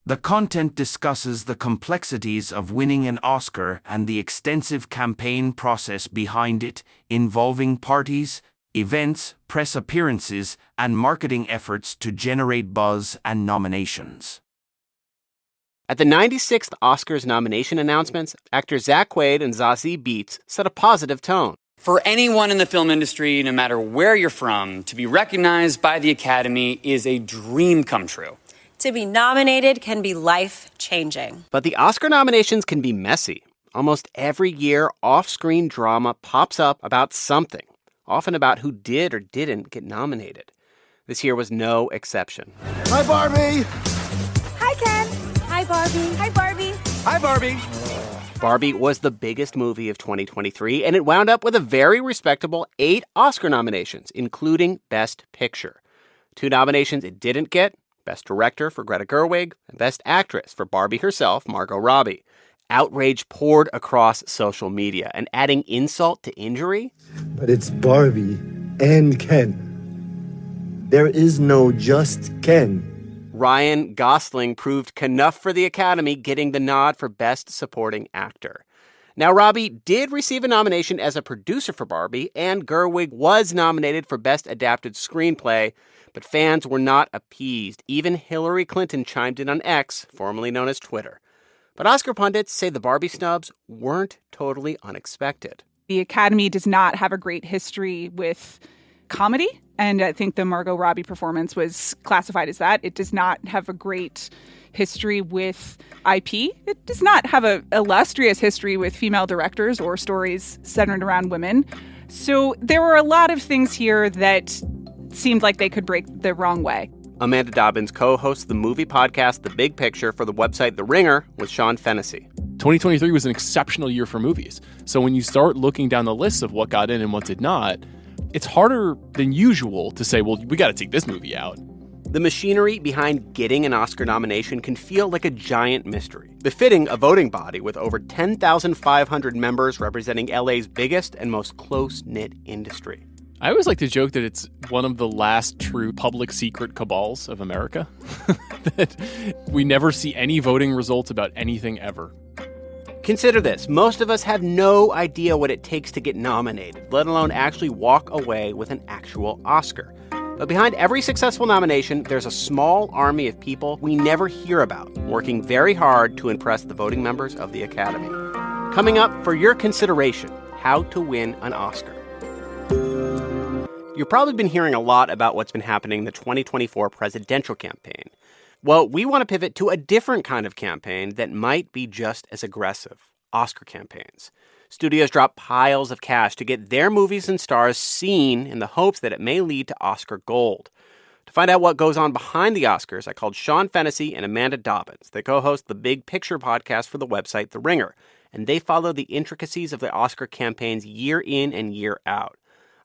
The content discusses the complexities of winning an Oscar and the extensive campaign process behind it, involving parties, events, press appearances, and marketing efforts to generate buzz and nominations. At the 96th Oscars nomination announcements, actors Zach Quaid and Zazie Beetz set a positive tone. For anyone in the film industry, no matter where you're from, to be recognized by the Academy is a dream come true. To be nominated can be life-changing. But the Oscar nominations can be messy. Almost every year, off-screen drama pops up about something, often about who did or didn't get nominated. This year was no exception. Hi, Barbie! Hi, Ken. Hi, Barbie. Hi, Barbie. Hi, Barbie! Barbie was the biggest movie of 2023, and it wound up with a very respectable 8 Oscar nominations, including Best Picture. 2 nominations it didn't get: Best Director for Greta Gerwig and Best Actress for Barbie herself, Margot Robbie. Outrage poured across social media, and adding insult to injury, but it's Barbie and Ken. There is no just Ken. Ryan Gosling proved enough for the Academy, getting the nod for Best Supporting Actor. Now, Robbie did receive a nomination as a producer for Barbie, and Gerwig was nominated for Best Adapted Screenplay, but fans were not appeased. Even Hillary Clinton chimed in on X, formerly known as Twitter. But Oscar pundits say the Barbie snubs weren't totally unexpected. The Academy does not have a great history with comedy, and I think the Margot Robbie performance was classified as that. It does not have a great history with IP. It does not have an illustrious history with female directors or stories centered around women. So there were a lot of things here that seemed like they could break the wrong way. Amanda Dobbins co-hosts the movie podcast The Big Picture for the website The Ringer with Sean Fennessy. 2023 was an exceptional year for movies. So when you start looking down the list of what got in and what did not, it's harder than usual to say, well, we got to take this movie out. The machinery behind getting an Oscar nomination can feel like a giant mystery, befitting a voting body with over 10,500 members representing LA's biggest and most close-knit industry. I always like to joke that it's one of the last true public secret cabals of America. That we never see any voting results about anything ever. Consider this. Most of us have no idea what it takes to get nominated, let alone actually walk away with an actual Oscar. But behind every successful nomination, there's a small army of people we never hear about, working very hard to impress the voting members of the Academy. Coming up for your consideration, how to win an Oscar. You've probably been hearing a lot about what's been happening in the 2024 presidential campaign. Well, we want to pivot to a different kind of campaign that might be just as aggressive: Oscar campaigns. Studios drop piles of cash to get their movies and stars seen in the hopes that it may lead to Oscar gold. To find out what goes on behind the Oscars, I called Sean Fennessy and Amanda Dobbins. They co-host the Big Picture podcast for the website The Ringer, and they follow the intricacies of the Oscar campaigns year in and year out.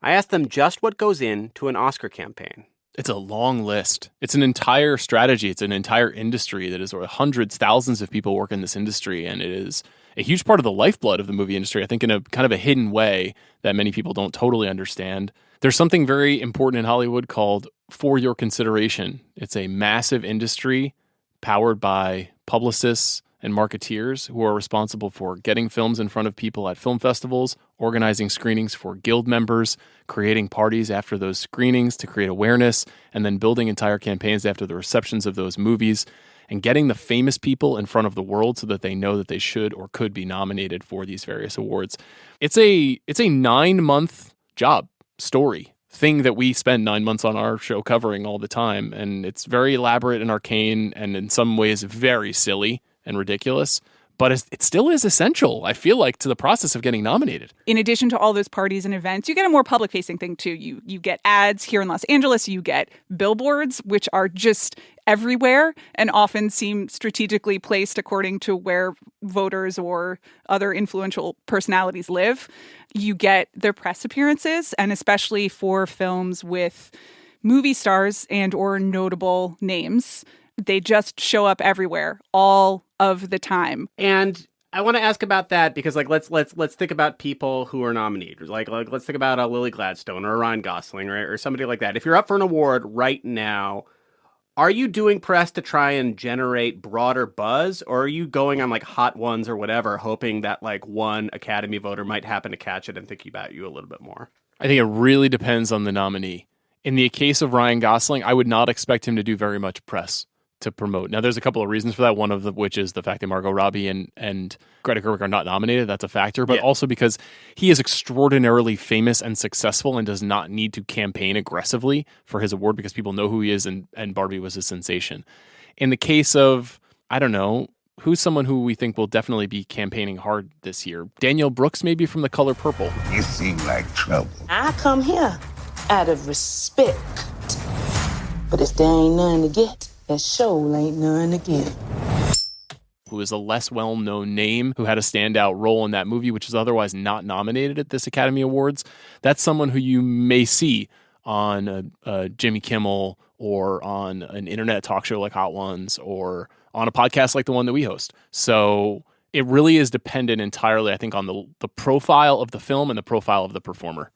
I asked them just what goes into an Oscar campaign. It's a long list. It's an entire strategy. It's an entire industry that is hundreds, thousands of people work in this industry, and it is a huge part of the lifeblood of the movie industry, I think in a kind of a hidden way that many people don't totally understand. There's something very important in Hollywood called For Your Consideration. It's a massive industry powered by publicists and marketeers who are responsible for getting films in front of people at film festivals, organizing screenings for guild members, creating parties after those screenings to create awareness, and then building entire campaigns after the receptions of those movies, and getting the famous people in front of the world so that they know that they should or could be nominated for these various awards. It's a 9-month job, story, thing that we spend 9 months on our show covering all the time, and it's very elaborate and arcane and in some ways very silly and ridiculous, but it still is essential, I feel like, to the process of getting nominated. In addition to all those parties and events, you get a more public-facing thing, too. You get ads here in Los Angeles. You get billboards, which are just everywhere and often seem strategically placed according to where voters or other influential personalities live. You get their press appearances, and especially for films with movie stars and or notable names, they just show up everywhere all of the time. And I want to ask about that because, let's think about people who are nominated. Like let's think about Lily Gladstone or Ryan Gosling or somebody like that. If you're up for an award right now, Are you doing press to try and generate broader buzz, or are you going on like hot ones or whatever, hoping that like one Academy voter might happen to catch it and think about you a little bit more? I think it really depends on the nominee. In the case of Ryan Gosling, I would not expect him to do very much press to promote. Now, there's a couple of reasons for that, one of which is the fact that Margot Robbie and Greta Gerwig are not nominated. That's a factor, but also because he is extraordinarily famous and successful and does not need to campaign aggressively for his award because people know who he is, and Barbie was a sensation. In the case of, I don't know, who's someone who we think will definitely be campaigning hard this year? Danielle Brooks, maybe, from The Color Purple. You seem like trouble. I come here out of respect. But if there ain't none to get, there sure ain't none to give. Who is a less well-known name, who had a standout role in that movie, which is otherwise not nominated at this Academy Awards. That's someone who you may see on Jimmy Kimmel or on an internet talk show like Hot Ones or on a podcast like the one that we host. So it really is dependent entirely, I think, on the profile of the film and the profile of the performer.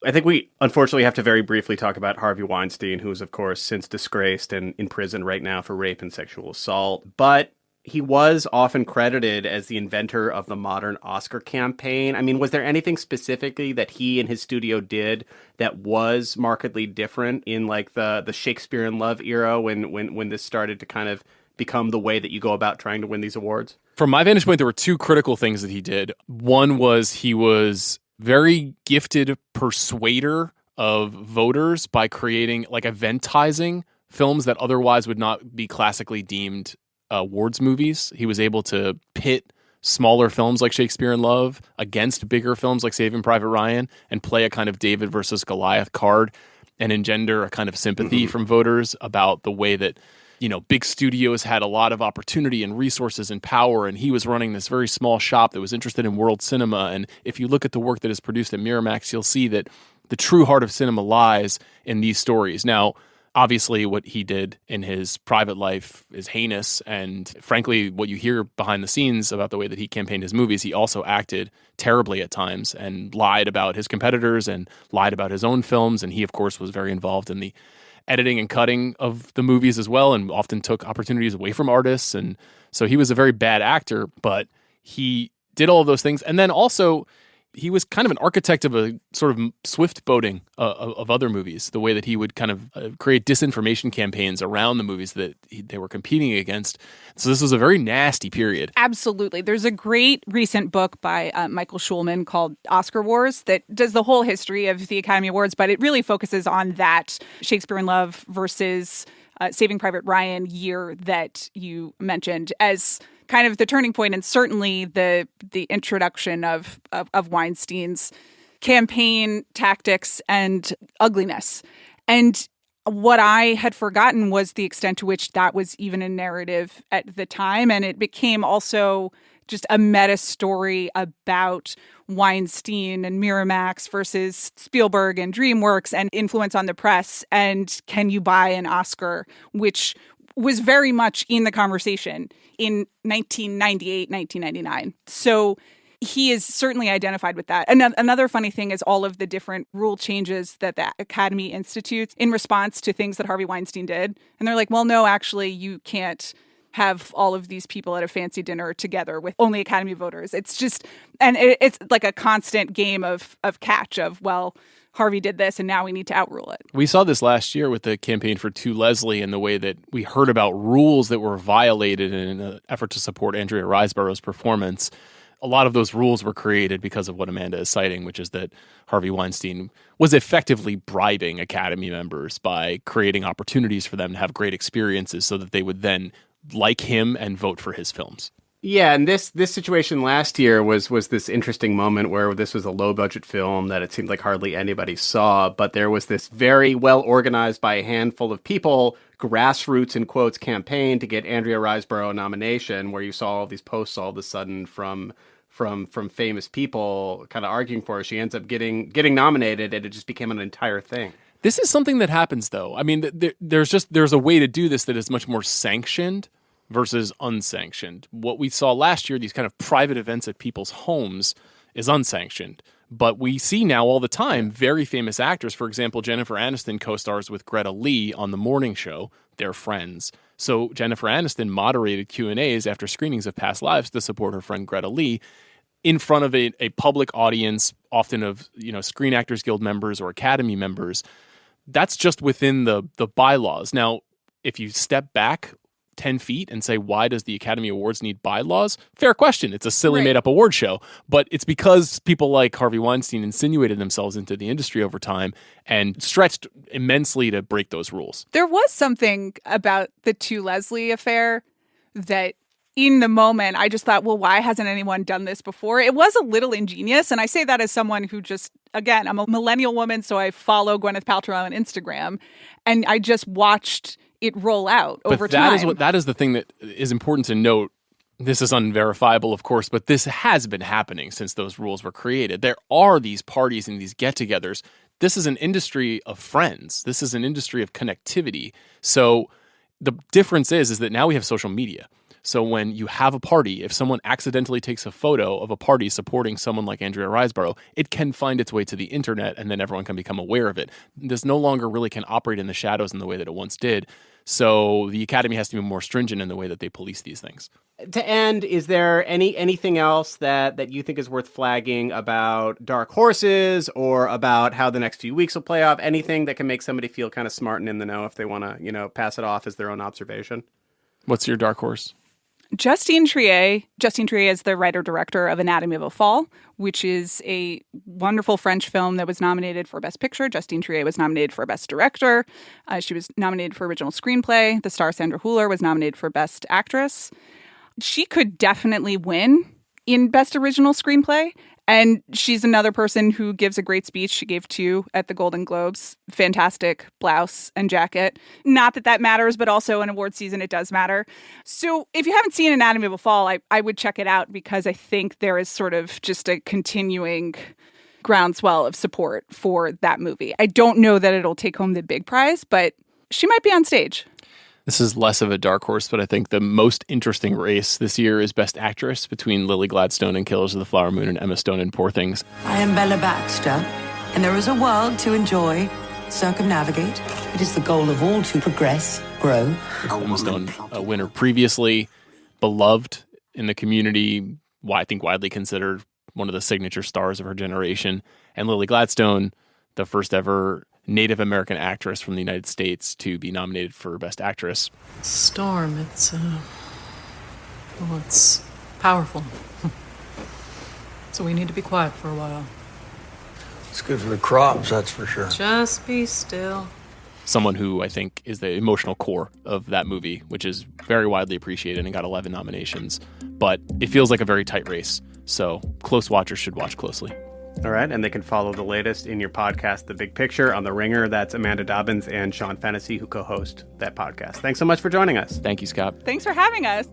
I think we unfortunately have to very briefly talk about Harvey Weinstein, who is, of course, since disgraced and in prison right now for rape and sexual assault. But he was often credited as the inventor of the modern Oscar campaign. I mean, was there anything specifically that he and his studio did that was markedly different in like the Shakespeare in Love era when this started to kind of become the way that you go about trying to win these awards? From my vantage point, there were two critical things that he did. One was he was very gifted persuader of voters by creating, like, eventizing films that otherwise would not be classically deemed awards movies. He was able to pit smaller films like Shakespeare in Love against bigger films like Saving Private Ryan and play a kind of David versus Goliath card and engender a kind of sympathy from voters about the way that, you know, big studios had a lot of opportunity and resources and power, and he was running this very small shop that was interested in world cinema. And if you look at the work that is produced at Miramax, you'll see that the true heart of cinema lies in these stories. Now, obviously, what he did in his private life is heinous, and frankly, what you hear behind the scenes about the way that he campaigned his movies, he also acted terribly at times and lied about his competitors and lied about his own films, and he, of course, was very involved in the editing and cutting of the movies as well, and often took opportunities away from artists. And so he was a very bad actor, but he did all of those things. And then also, he was kind of an architect of a sort of swift boating of other movies, the way that he would kind of create disinformation campaigns around the movies that they were competing against. So this was a very nasty period. Absolutely. There's a great recent book by Michael Schulman called Oscar Wars that does the whole history of the Academy Awards, but it really focuses on that Shakespeare in Love versus Saving Private Ryan year that you mentioned as kind of the turning point, and certainly the introduction of Weinstein's campaign tactics and ugliness. And what I had forgotten was the extent to which that was even a narrative at the time. And it became also just a meta story about Weinstein and Miramax versus Spielberg and DreamWorks and influence on the press. And can you buy an Oscar, which was very much in the conversation in 1998, 1999. So he is certainly identified with that. Another funny thing is all of the different rule changes that the Academy institutes in response to things that Harvey Weinstein did. And they're like, well, no, actually, you can't have all of these people at a fancy dinner together with only Academy voters. It's just, and it's like a constant game of catch of, well, Harvey did this, and now we need to outrule it. We saw this last year with the campaign for To Leslie and the way that we heard about rules that were violated in an effort to support Andrea Riseborough's performance. A lot of those rules were created because of what Amanda is citing, which is that Harvey Weinstein was effectively bribing Academy members by creating opportunities for them to have great experiences so that they would then like him and vote for his films. Yeah, and this situation last year was this interesting moment where this was a low-budget film that it seemed like hardly anybody saw, but there was this very well-organized by a handful of people, grassroots, in quotes, campaign to get Andrea Riseborough a nomination, where you saw all these posts all of a sudden from famous people kind of arguing for her. She ends up getting nominated, and it just became an entire thing. This is something that happens, though. I mean, there's a way to do this that is much more sanctioned versus unsanctioned. What we saw last year, these kind of private events at people's homes, is unsanctioned. But we see now all the time very famous actors. For example, Jennifer Aniston co-stars with Greta Lee on The Morning Show. They're friends. So Jennifer Aniston moderated Q&As after screenings of Past Lives to support her friend Greta Lee in front of a public audience, often of Screen Actors Guild members or Academy members. That's just within the bylaws. Now, if you step back 10 feet and say, why does the Academy Awards need bylaws? Fair question. It's a silly made-up award show. But it's because people like Harvey Weinstein insinuated themselves into the industry over time and stretched immensely to break those rules. There was something about the To Leslie affair that in the moment, I just thought, well, why hasn't anyone done this before? It was a little ingenious. And I say that as someone who just, again, I'm a millennial woman, so I follow Gwyneth Paltrow on Instagram. And I just watched it roll out over time. That is the thing that is important to note. This is unverifiable, of course, but this has been happening since those rules were created. There are these parties and these get-togethers. This is an industry of friends. This is an industry of connectivity. So the difference is that now we have social media. So when you have a party, if someone accidentally takes a photo of a party supporting someone like Andrea Riseborough, it can find its way to the internet and then everyone can become aware of it. This no longer really can operate in the shadows in the way that it once did. So the Academy has to be more stringent in the way that they police these things. To end, is there anything else that you think is worth flagging about dark horses or about how the next few weeks will play off? Anything that can make somebody feel kind of smart and in the know if they want to, pass it off as their own observation? What's your dark horse? Justine Triet is the writer-director of Anatomy of a Fall, which is a wonderful French film that was nominated for Best Picture. Justine Triet was nominated for Best Director. She was nominated for Original Screenplay. The star Sandra Hüller was nominated for Best Actress. She could definitely win in Best Original Screenplay. And she's another person who gives a great speech. She gave 2 at the Golden Globes. Fantastic blouse and jacket. Not that that matters, but also in award season, it does matter. So if you haven't seen Anatomy of a Fall, I would check it out because I think there is sort of just a continuing groundswell of support for that movie. I don't know that it'll take home the big prize, but she might be on stage. This is less of a dark horse, but I think the most interesting race this year is Best Actress between Lily Gladstone in Killers of the Flower Moon and Emma Stone in Poor Things. I am Bella Baxter, and there is a world to enjoy, circumnavigate. It is the goal of all to progress, grow. Emma Stone, a winner previously, beloved in the community, I think widely considered one of the signature stars of her generation. And Lily Gladstone, the first ever Native American actress from the United States to be nominated for Best Actress. Storm, it's powerful. So we need to be quiet for a while. It's good for the crops, that's for sure. Just be still. Someone who I think is the emotional core of that movie, which is very widely appreciated and got 11 nominations. But it feels like a very tight race. So close watchers should watch closely. All right, and they can follow the latest in your podcast, The Big Picture, on The Ringer. That's Amanda Dobbins and Sean Fennessy, who co-host that podcast. Thanks so much for joining us. Thank you, Scott. Thanks for having us.